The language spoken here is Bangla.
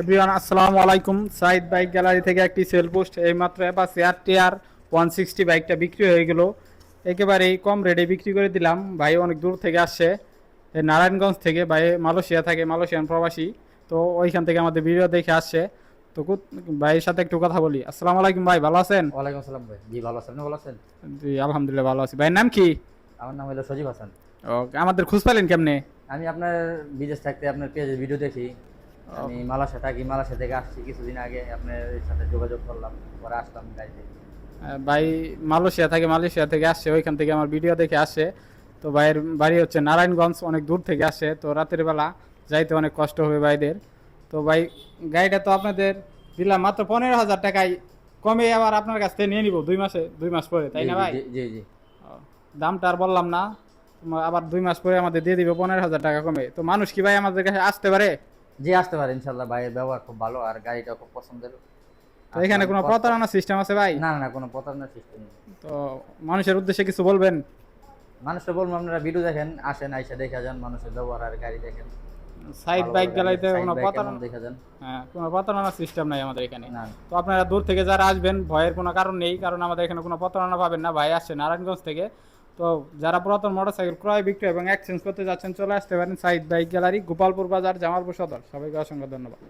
এভরিওয়ান আসসালামু আলাইকুম। সাইদ বাইক গ্যালারি থেকে একটি সেল পোস্ট এইমাত্র অ্যাপাচি আর 160 বাইকটা বিক্রি হয়ে গেল। একেবারেই কম রেটে বিক্রি করে দিলাম। ভাই অনেক দূর থেকে আসছে, এই নারায়ণগঞ্জ থেকে। ভাই মালয়েশিয়া থাকে, মালয়েশিয়ান প্রবাসী। তো ওইখান থেকে আমাদের ভিডিও দেখে আসছে। তো ভাইয়ের সাথে একটু কথা বলি। আসসালামু আলাইকুম ভাই, ভালো আছেন? ওয়ালাইকুম আসসালাম ভাই। জি ভালো আছেন, আপনি ভালো আছেন? জি আলহামদুলিল্লাহ ভালো আছি। ভাইয়ের নাম কি? আমার নাম হলো সজীব হাসান। ও, আমাদের খোঁজ পেলেন কেমনে? আমি আপনার বিদেশ থাকতে আপনার পেজের ভিডিও দেখি। ও, আমি মালয়েশিয়া থাকি, মালয়েশিয়া থেকে আসছি কিছুদিন আগে, আপনার সাথে যোগাযোগ করলাম, পরে আসলাম গাড়িতে। ভাই মালয়েশিয়া থাকে, মালয়েশিয়া থেকে আসছে, ওইখান থেকে আমার ভিডিও দেখে আসে। তো ভাইয়ের বাড়ি হচ্ছে নারায়ণগঞ্জ, অনেক দূর থেকে আসে। তো রাতের বেলা যাইতে অনেক কষ্ট হবে ভাইদের। তো ভাই গাড়িটা তো আপনাদের দিলাম মাত্র 15,000 টাকায়, কমে আবার আপনার কাছ থেকে নিয়ে নিব 2 মাসে, 2 মাস পরে, তাই জি না জি ভাই? জি জি জি। ও, দামটা আর বললাম না। আবার 2 মাস পরে আমাদের দিয়ে দিবে 15,000 টাকা কমে। তো মানুষ কি ভাই আমাদের কাছে আসতে পারে? জি আসতে পারে ইনশাল্লাহ, ভাইয়ের ব্যবহার খুব ভালো আর গাড়িটা খুব পছন্দের। তো এখানে আসলাম কোনো কষ্ট। প্রতারণা সিস্টেম আছে ভাই? না না না, কোনো প্রতারণার সিস্টেম নেই। তো মানুষের উদ্দেশ্যে কিছু বলবেন? মানুষটা বলবো, আপনারা ভিডিও দেখেন, আসেন আইসা দেখে যান মানুষের ব্যবহার আর গাড়ি দেখেন। সাইড ভালো বাইক ভালো গাড়ি আছে, গ্যালারিতে সাইড কোনো ভাই কেমন প্রতারণা, দেখে যান। হ্যাঁ, কোনো প্রতারণার সিস্টেম নাই আমাদের এখানে। না। তো আপনারা দূর থেকে যারা আসবেন, ভয়ের কোনো কারণ নেই, কারণ আমাদের এখানে কোনো প্রতারণা পাবেন না। ভাই আসছে নারায়ণগঞ্জ থেকে। তো যারা পুরাতন মোটরসাইকেল ক্রয় বিক্রয় এবং এক্সচেঞ্জ করতে যাচ্ছেন, চলে আসতে পারেন সাইদ বাইক গ্যালারি, গোপালপুর বাজার, জামালপুর সদর। সবাইকে অসংখ্য ধন্যবাদ।